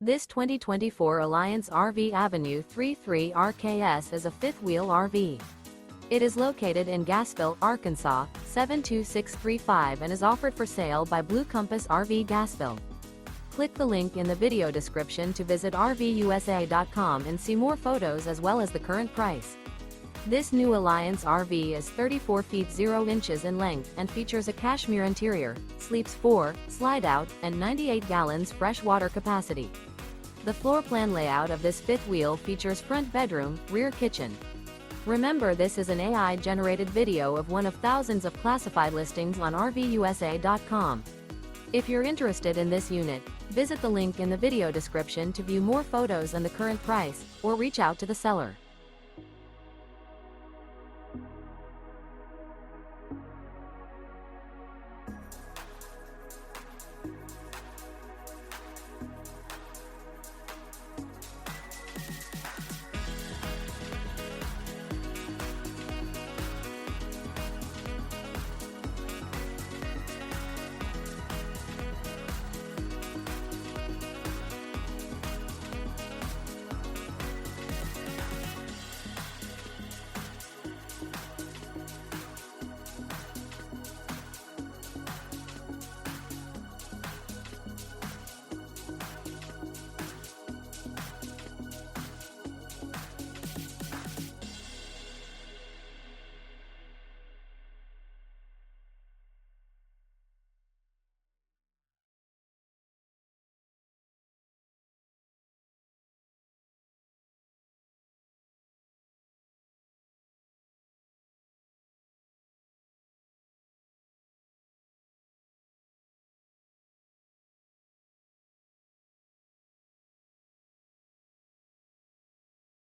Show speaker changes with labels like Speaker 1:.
Speaker 1: This 2024 Alliance RV Avenue 33 RKS is a fifth-wheel RV. It is located in Gassville, Arkansas, 72635 and is offered for sale by Blue Compass RV Gassville. Click the link in the video description to visit RVUSA.com and see more photos as well as the current price. This new Alliance RV is 34 feet 0 inches in length and features a CASHMERE interior, sleeps 4, Slideout, and 98 gallons fresh water capacity. The floor plan layout of this fifth wheel features front bedroom, rear kitchen. Remember, this is an AI-generated video of one of thousands of classified listings on RVUSA.com. If you're interested in this unit, visit the link in the video description to view more photos and the current price, or reach out to the seller.